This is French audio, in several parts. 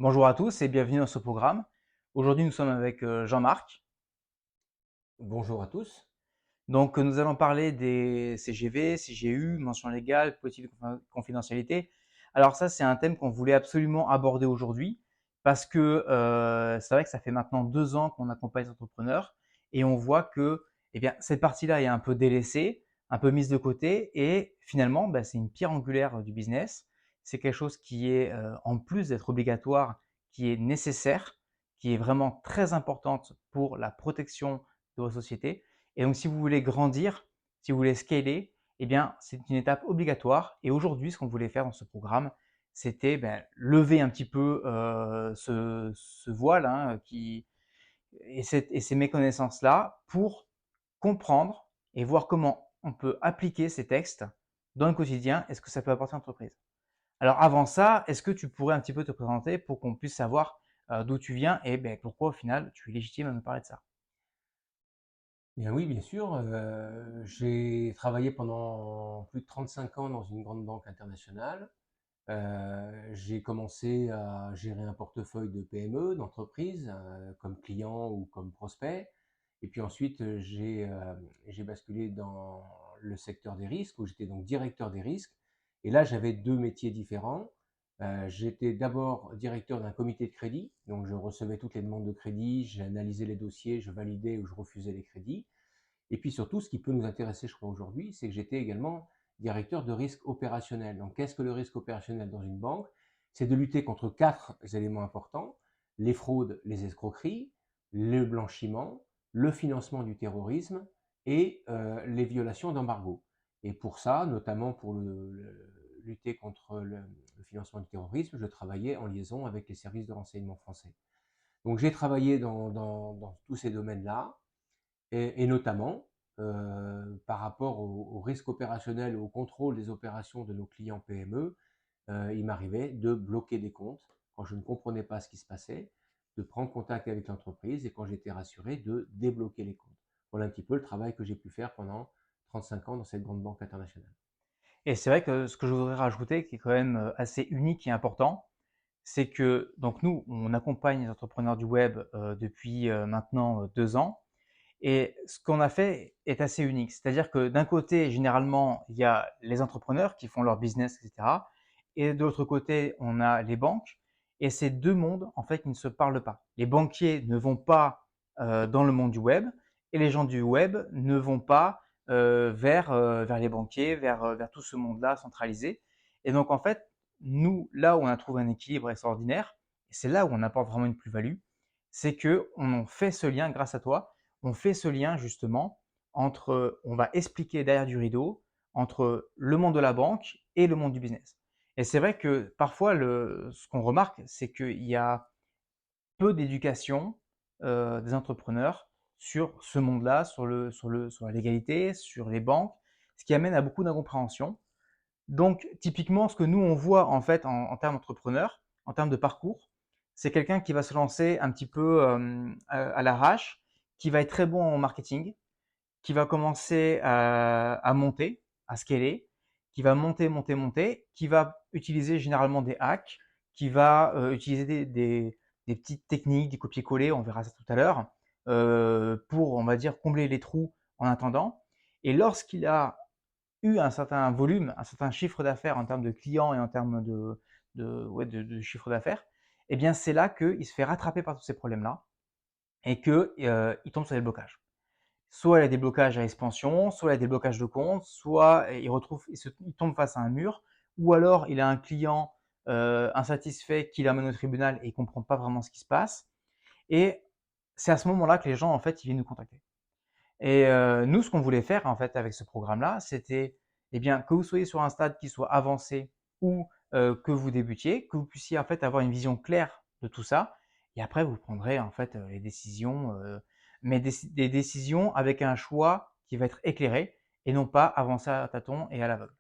Bonjour à tous et bienvenue dans ce programme. Aujourd'hui, nous sommes avec Jean-Marc. Bonjour à tous. Donc, nous allons parler des CGV, CGU, mention légale, politique de confidentialité. Alors ça, c'est un thème qu'on voulait absolument aborder aujourd'hui parce que c'est vrai que ça fait maintenant 2 ans qu'on accompagne les entrepreneurs et on voit que eh bien, cette partie-là est un peu délaissée, un peu mise de côté et finalement, bah, c'est une pierre angulaire du business. C'est quelque chose qui est, en plus d'être obligatoire, qui est nécessaire, qui est vraiment très importante pour la protection de votre société. Et donc, si vous voulez grandir, si vous voulez scaler, eh bien, c'est une étape obligatoire. Et aujourd'hui, ce qu'on voulait faire dans ce programme, c'était lever un petit peu ce voile et ces méconnaissances-là pour comprendre et voir comment on peut appliquer ces textes dans le quotidien et ce que ça peut apporter à l'entreprise. Alors avant ça, est-ce que tu pourrais un petit peu te présenter pour qu'on puisse savoir d'où tu viens et pourquoi au final tu es légitime à nous parler de ça? Bien oui, bien sûr. J'ai travaillé pendant plus de 35 ans dans une grande banque internationale. J'ai commencé à gérer un portefeuille de PME, d'entreprises, comme client ou comme prospect. Et puis ensuite, j'ai basculé dans le secteur des risques, où j'étais donc directeur des risques. Et là, j'avais deux métiers différents. J'étais d'abord directeur d'un comité de crédit, donc je recevais toutes les demandes de crédit, j'analysais les dossiers, je validais ou je refusais les crédits. Et puis surtout, ce qui peut nous intéresser, je crois, aujourd'hui, c'est que j'étais également directeur de risque opérationnel. Donc, qu'est-ce que le risque opérationnel dans une banque? C'est de lutter contre quatre éléments importants: les fraudes, les escroqueries, le blanchiment, le financement du terrorisme et les violations d'embargo. Et pour ça, notamment pour lutter contre le financement du terrorisme, je travaillais en liaison avec les services de renseignement français. Donc j'ai travaillé dans tous ces domaines-là, et notamment par rapport au risque opérationnel, au contrôle des opérations de nos clients PME. Il m'arrivait de bloquer des comptes quand je ne comprenais pas ce qui se passait, de prendre contact avec l'entreprise et quand j'étais rassuré, de débloquer les comptes. Voilà un petit peu le travail que j'ai pu faire pendant 35 ans dans cette grande banque internationale. Et c'est vrai que ce que je voudrais rajouter, qui est quand même assez unique et important, c'est que donc nous, on accompagne les entrepreneurs du web depuis maintenant 2 ans. Et ce qu'on a fait est assez unique. C'est-à-dire que d'un côté, généralement, il y a les entrepreneurs qui font leur business, etc. Et de l'autre côté, on a les banques. Et c'est deux mondes, en fait, qui ne se parlent pas. Les banquiers ne vont pas dans le monde du web et les gens du web ne vont pas vers les banquiers, vers tout ce monde-là centralisé. Et donc, en fait, nous, là où on a trouvé un équilibre extraordinaire, et c'est là où on apporte vraiment une plus-value, c'est que on fait ce lien grâce à toi, on fait ce lien justement entre, on va expliquer derrière du rideau, entre le monde de la banque et le monde du business. Et c'est vrai que parfois, ce qu'on remarque, c'est qu'il y a peu d'éducation des entrepreneurs sur ce monde-là, sur la légalité, sur les banques, ce qui amène à beaucoup d'incompréhension. Donc, typiquement, ce que nous, on voit en fait en termes d'entrepreneur, en termes de parcours, c'est quelqu'un qui va se lancer un petit peu à l'arrache, qui va être très bon en marketing, qui va commencer à monter, à scaler, qui va monter, monter, monter, qui va utiliser généralement des hacks, qui va utiliser des petites techniques, des copier-coller, on verra ça tout à l'heure, pour, on va dire, combler les trous en attendant. Et lorsqu'il a eu un certain volume, un certain chiffre d'affaires en termes de clients et en termes de chiffre d'affaires, eh bien c'est là qu'il se fait rattraper par tous ces problèmes-là et qu'il tombe sur des blocages. Soit il a des blocages à expansion, soit il a des blocages de compte, soit il tombe face à un mur, ou alors il a un client insatisfait qui l'amène au tribunal et il comprend pas vraiment ce qui se passe. Et c'est à ce moment-là que les gens en fait ils viennent nous contacter. Et nous, ce qu'on voulait faire en fait avec ce programme-là, c'était eh bien que vous soyez sur un stade qui soit avancé ou que vous débutiez, que vous puissiez en fait avoir une vision claire de tout ça. Et après, vous prendrez en fait les décisions, mais des décisions avec un choix qui va être éclairé et non pas avancer à tâtons et à l'aveugle.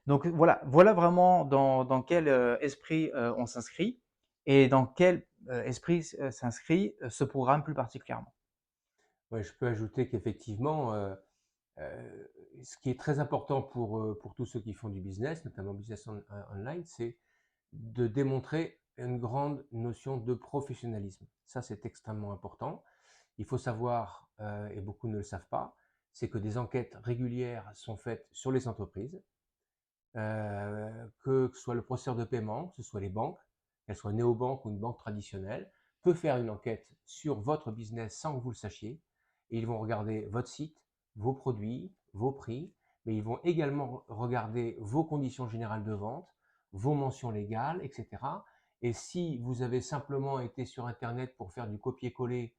Donc voilà vraiment dans quel esprit on s'inscrit et dans quel esprit s'inscrit ce programme plus particulièrement. Ouais, je peux ajouter qu'effectivement, ce qui est très important pour tous ceux qui font du business, notamment business online, c'est de démontrer une grande notion de professionnalisme. Ça, c'est extrêmement important. Il faut savoir, et beaucoup ne le savent pas, c'est que des enquêtes régulières sont faites sur les entreprises, que ce soit le processeur de paiement, que ce soit les banques, qu'elles soient néobanques ou une banque traditionnelle, peut faire une enquête sur votre business sans que vous le sachiez. Et ils vont regarder votre site, vos produits, vos prix, mais ils vont également regarder vos conditions générales de vente, vos mentions légales, etc. Et si vous avez simplement été sur Internet pour faire du copier-coller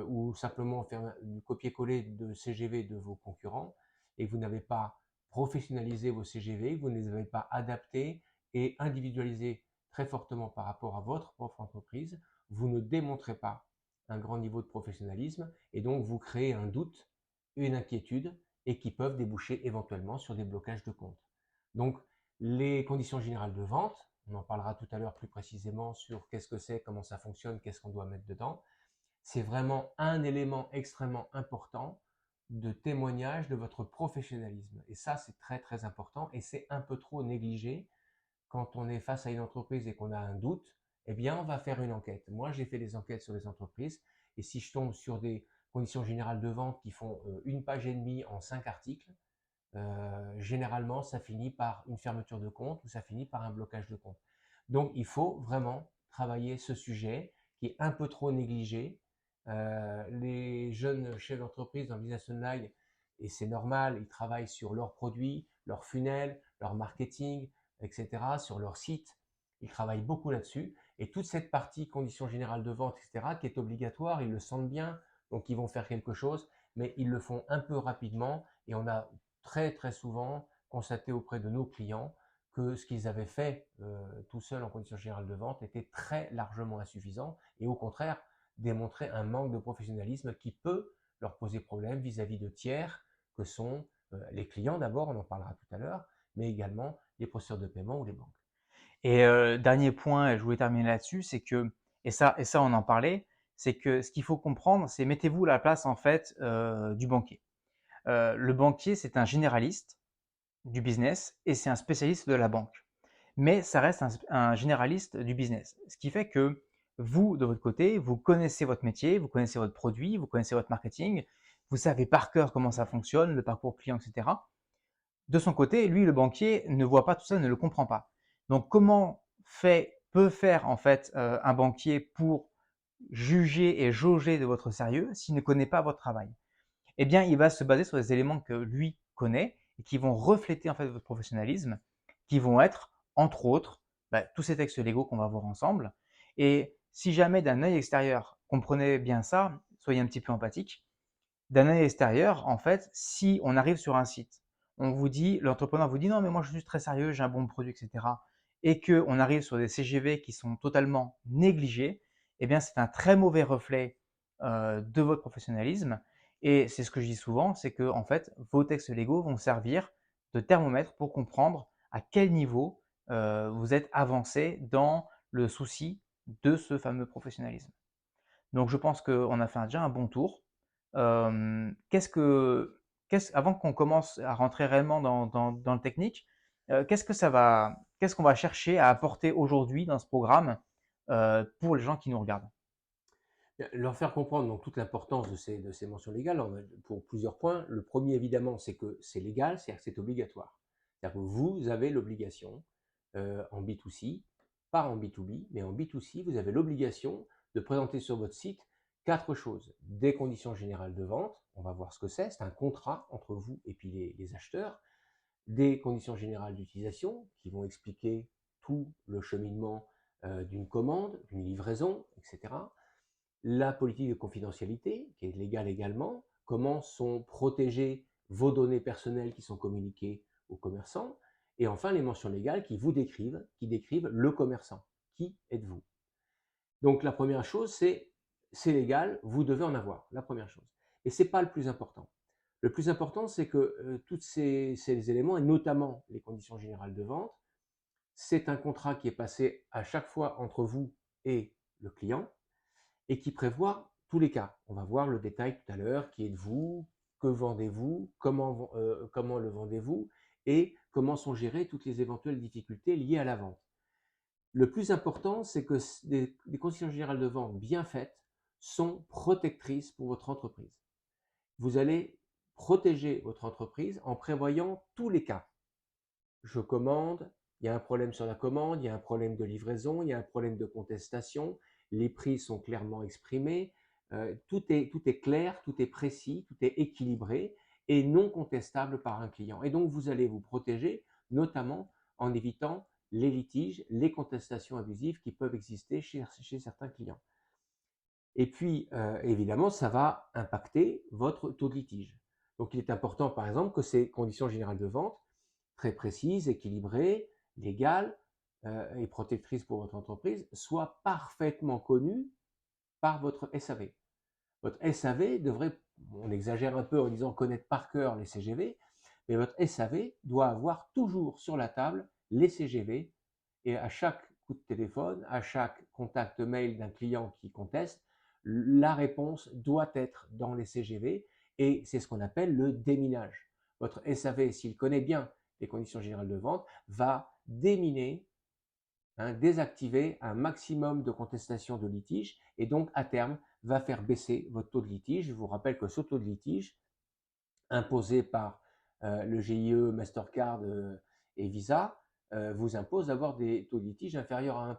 ou simplement faire du copier-coller de CGV de vos concurrents et que vous n'avez pas professionnalisé vos CGV, vous ne les avez pas adaptés et individualisés très fortement par rapport à votre propre entreprise, vous ne démontrez pas un grand niveau de professionnalisme et donc vous créez un doute, une inquiétude et qui peuvent déboucher éventuellement sur des blocages de compte. Donc, les conditions générales de vente, on en parlera tout à l'heure plus précisément sur qu'est-ce que c'est, comment ça fonctionne, qu'est-ce qu'on doit mettre dedans. C'est vraiment un élément extrêmement important de témoignage de votre professionnalisme. Et ça, c'est très très important et c'est un peu trop négligé quand on est face à une entreprise et qu'on a un doute. Eh bien, on va faire une enquête. Moi, j'ai fait des enquêtes sur les entreprises et si je tombe sur des conditions générales de vente qui font une page et demie en 5 articles, généralement, ça finit par une fermeture de compte ou ça finit par un blocage de compte. Donc, il faut vraiment travailler ce sujet qui est un peu trop négligé. Les jeunes chefs d'entreprise dans le business online, et c'est normal, ils travaillent sur leurs produits, leurs funnels, leur marketing, etc., sur leur site. Ils travaillent beaucoup là-dessus. Et toute cette partie conditions générales de vente, etc., qui est obligatoire, ils le sentent bien, donc ils vont faire quelque chose, mais ils le font un peu rapidement et on a très très souvent constaté auprès de nos clients que ce qu'ils avaient fait tout seuls en conditions générales de vente était très largement insuffisant et au contraire démontrait un manque de professionnalisme qui peut leur poser problème vis-à-vis de tiers que sont les clients d'abord, on en parlera tout à l'heure, mais également les processeurs de paiement ou les banques. Et dernier point, et je voulais terminer là-dessus, c'est que, et ça on en parlait, c'est que ce qu'il faut comprendre, c'est mettez-vous à la place en fait du banquier. Le banquier, c'est un généraliste du business et c'est un spécialiste de la banque. Mais ça reste un généraliste du business. Ce qui fait que vous, de votre côté, vous connaissez votre métier, vous connaissez votre produit, vous connaissez votre marketing, vous savez par cœur comment ça fonctionne, le parcours client, etc. De son côté, lui, le banquier, ne voit pas tout ça, ne le comprend pas. Donc, comment peut faire en fait un banquier pour juger et jauger de votre sérieux s'il ne connaît pas votre travail? Eh bien, il va se baser sur des éléments que lui connaît et qui vont refléter en fait votre professionnalisme, qui vont être, entre autres, tous ces textes légaux qu'on va voir ensemble. Et si jamais d'un œil extérieur, comprenez bien ça, soyez un petit peu empathique, d'un œil extérieur, en fait, si on arrive sur un site, on vous dit, l'entrepreneur vous dit non, mais moi je suis très sérieux, j'ai un bon produit, etc. Et qu'on arrive sur des CGV qui sont totalement négligés, eh bien c'est un très mauvais reflet de votre professionnalisme. Et c'est ce que je dis souvent, c'est que en fait, vos textes légaux vont servir de thermomètre pour comprendre à quel niveau vous êtes avancé dans le souci de ce fameux professionnalisme. Donc je pense qu'on a fait déjà un bon tour. Qu'est-ce que, avant qu'on commence à rentrer réellement dans le technique, qu'est-ce qu'on va chercher à apporter aujourd'hui dans ce programme pour les gens qui nous regardent? Leur faire comprendre donc toute l'importance de ces mentions légales pour plusieurs points. Le premier, évidemment, c'est que c'est légal, c'est-à-dire que c'est obligatoire. C'est-à-dire que vous avez l'obligation en B2C, pas en B2B, mais en B2C, vous avez l'obligation de présenter sur votre site 4 choses. Des conditions générales de vente, on va voir ce que c'est un contrat entre vous et puis les acheteurs. Des conditions générales d'utilisation qui vont expliquer tout le cheminement d'une commande, d'une livraison, etc. La politique de confidentialité, qui est légale également, comment sont protégées vos données personnelles qui sont communiquées aux commerçants, et enfin les mentions légales qui décrivent le commerçant. Qui êtes-vous? Donc la première chose, c'est légal, vous devez en avoir, la première chose. Et ce n'est pas le plus important. Le plus important, c'est que tous ces éléments, et notamment les conditions générales de vente, c'est un contrat qui est passé à chaque fois entre vous et le client, et qui prévoit tous les cas. On va voir le détail tout à l'heure. Qui êtes-vous? Que vendez-vous? Comment le vendez-vous? Et comment sont gérées toutes les éventuelles difficultés liées à la vente. Le plus important, c'est que des conditions générales de vente bien faites sont protectrices pour votre entreprise. Vous allez protéger votre entreprise en prévoyant tous les cas. Je commande, il y a un problème sur la commande, il y a un problème de livraison, il y a un problème de contestation, les prix sont clairement exprimés, tout est clair, tout est précis, tout est équilibré et non contestable par un client. Et donc, vous allez vous protéger, notamment en évitant les litiges, les contestations abusives qui peuvent exister chez certains clients. Et puis, évidemment, ça va impacter votre taux de litige. Donc, il est important, par exemple, que ces conditions générales de vente, très précises, équilibrées, légales et protectrices pour votre entreprise, soient parfaitement connues par votre SAV. Votre SAV devrait, on exagère un peu en disant connaître par cœur les CGV, mais votre SAV doit avoir toujours sur la table les CGV et à chaque coup de téléphone, à chaque contact mail d'un client qui conteste, la réponse doit être dans les CGV et c'est ce qu'on appelle le déminage. Votre SAV, s'il connaît bien les conditions générales de vente, va déminer, désactiver un maximum de contestation de litige et donc à terme va faire baisser votre taux de litige. Je vous rappelle que ce taux de litige imposé par le GIE, Mastercard et Visa vous impose d'avoir des taux de litige inférieurs à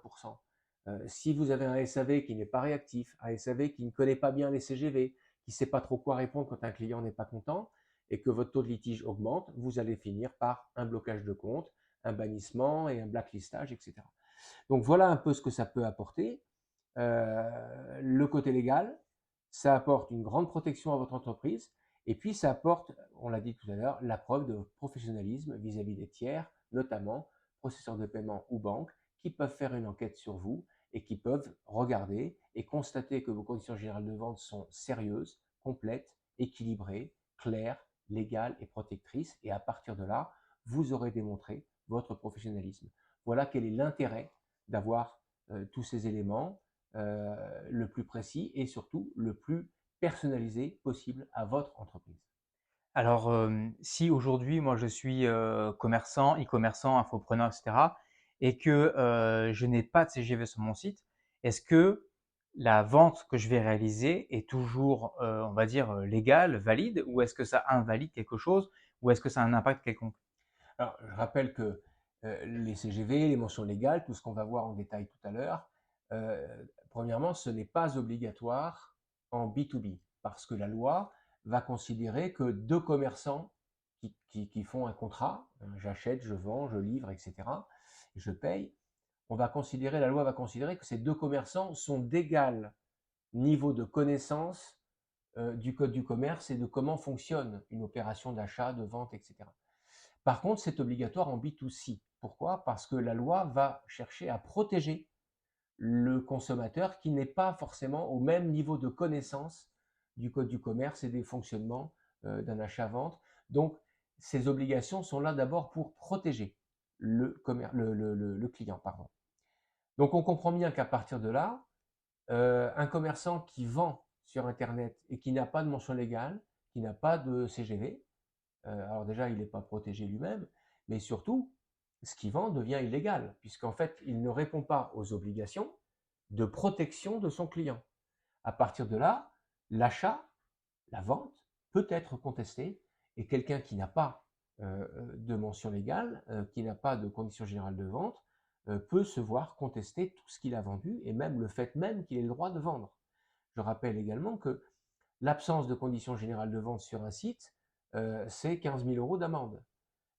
1%. Si vous avez un SAV qui n'est pas réactif, un SAV qui ne connaît pas bien les CGV, qui ne sait pas trop quoi répondre quand un client n'est pas content et que votre taux de litige augmente, vous allez finir par un blocage de compte, un bannissement et un blacklistage, etc. Donc voilà un peu ce que ça peut apporter. Le côté légal, ça apporte une grande protection à votre entreprise et puis ça apporte, on l'a dit tout à l'heure, la preuve de votre professionnalisme vis-à-vis des tiers, notamment processeurs de paiement ou banques, qui peuvent faire une enquête sur vous et qui peuvent regarder et constater que vos conditions générales de vente sont sérieuses, complètes, équilibrées, claires, légales et protectrices. Et à partir de là, vous aurez démontré votre professionnalisme. Voilà quel est l'intérêt d'avoir tous ces éléments le plus précis et surtout le plus personnalisé possible à votre entreprise. Alors, si aujourd'hui, moi, je suis commerçant, e-commerçant, infopreneur, etc., et que je n'ai pas de CGV sur mon site, est-ce que la vente que je vais réaliser est toujours, on va dire, légale, valide, ou est-ce que ça invalide quelque chose, ou est-ce que ça a un impact quelconque? Alors, je rappelle que les CGV, les mentions légales, tout ce qu'on va voir en détail tout à l'heure, premièrement, ce n'est pas obligatoire en B2B parce que la loi va considérer que deux commerçants qui font un contrat, j'achète, je vends, je livre, etc., je paye, la loi va considérer que ces deux commerçants sont d'égal niveau de connaissance du code du commerce et de comment fonctionne une opération d'achat, de vente, etc. Par contre, c'est obligatoire en B2C. Pourquoi? Parce que la loi va chercher à protéger le consommateur qui n'est pas forcément au même niveau de connaissance du code du commerce et des fonctionnements d'un achat-vente. Donc, ces obligations sont là d'abord pour protéger le client. Pardon. Donc, on comprend bien qu'à partir de là, un commerçant qui vend sur Internet et qui n'a pas de mention légale, qui n'a pas de CGV, alors déjà, il n'est pas protégé lui-même, mais surtout, ce qu'il vend devient illégal, puisqu'en fait, il ne répond pas aux obligations de protection de son client. À partir de là, l'achat, la vente peut être contestée et quelqu'un qui n'a pas de mention légale, qui n'a pas de conditions générales de vente, peut se voir contester tout ce qu'il a vendu et même le fait même qu'il ait le droit de vendre. Je rappelle également que l'absence de conditions générales de vente sur un site, c'est 15 000 euros d'amende.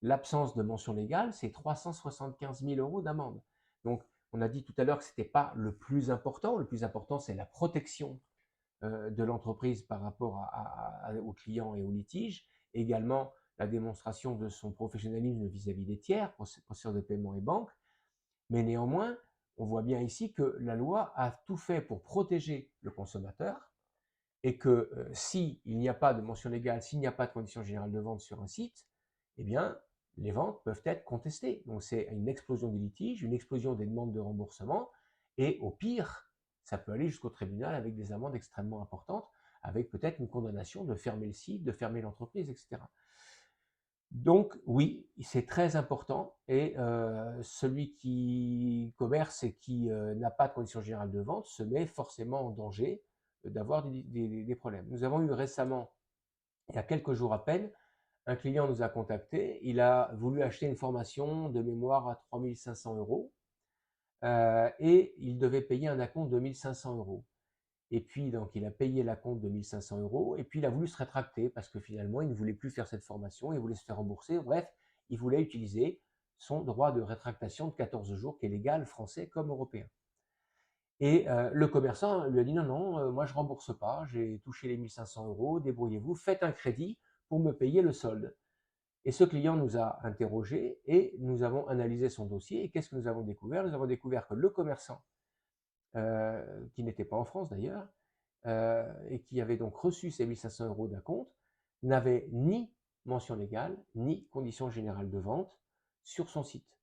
L'absence de mention légale, c'est 375 000 euros d'amende. Donc, on a dit tout à l'heure que ce n'était pas le plus important. Le plus important, c'est la protection de l'entreprise par rapport aux clients et aux litiges. Également, la démonstration de son professionnalisme vis-à-vis des tiers, processeurs de paiement et banques. Mais néanmoins, on voit bien ici que la loi a tout fait pour protéger le consommateur et que s'il n'y a pas de mention légale, s'il n'y a pas de conditions générales de vente sur un site, eh bien, les ventes peuvent être contestées. Donc, c'est une explosion des litiges, une explosion des demandes de remboursement, et au pire, ça peut aller jusqu'au tribunal avec des amendes extrêmement importantes, avec peut-être une condamnation de fermer le site, de fermer l'entreprise, etc. Donc oui, c'est très important et celui qui commerce et qui, n'a pas de conditions générales de vente se met forcément en danger, d'avoir des problèmes. Nous avons eu récemment, il y a quelques jours à peine, un client nous a contacté. Il a voulu acheter une formation de mémoire à 3 500 €, et il devait payer un acompte de 1 500 €. Et puis, donc, il a payé l'acompte de 1 500 € et puis il a voulu se rétracter parce que finalement, il ne voulait plus faire cette formation, il voulait se faire rembourser. Bref, il voulait utiliser son droit de rétractation de 14 jours qui est légal français comme européen. Et le commerçant lui a dit: «Non, non, moi je rembourse pas, j'ai touché les 1 500 €, débrouillez-vous, faites un crédit pour me payer le solde». Et ce client nous a interrogés et nous avons analysé son dossier et qu'est-ce que nous avons découvert? Nous avons découvert que le commerçant, qui n'était pas en France d'ailleurs, et qui avait donc reçu ces 1 500 € d'acompte, n'avait ni mention légale, ni conditions générales de vente sur son site.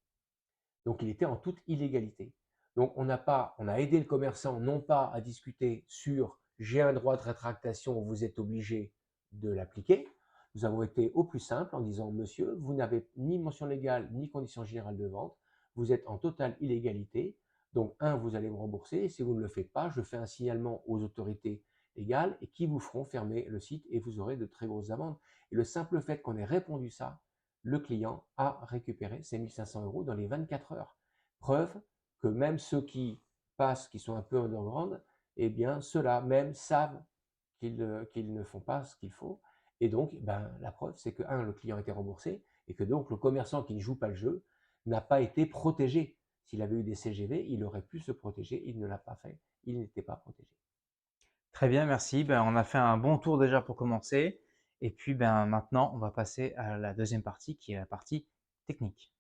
Donc il était en toute illégalité. Donc on a aidé le commerçant non pas à discuter sur j'ai un droit de rétractation, vous êtes obligé de l'appliquer. Nous avons été au plus simple en disant monsieur, vous n'avez ni mention légale ni conditions générales de vente, vous êtes en totale illégalité. Donc vous allez me rembourser et si vous ne le faites pas, je fais un signalement aux autorités légales et qui vous feront fermer le site et vous aurez de très grosses amendes. Et le simple fait qu'on ait répondu ça, le client a récupéré ses 1 500 € dans les 24 heures. Preuve que même ceux qui passent, qui sont un peu underground, eh bien, ceux-là même savent qu'ils ne font pas ce qu'il faut. Et donc, ben, la preuve, c'est que, le client a été remboursé et que donc le commerçant qui ne joue pas le jeu n'a pas été protégé. S'il avait eu des CGV, il aurait pu se protéger. Il ne l'a pas fait. Il n'était pas protégé. Très bien, merci. Ben, on a fait un bon tour déjà pour commencer. Et puis ben, maintenant, on va passer à la deuxième partie qui est la partie technique.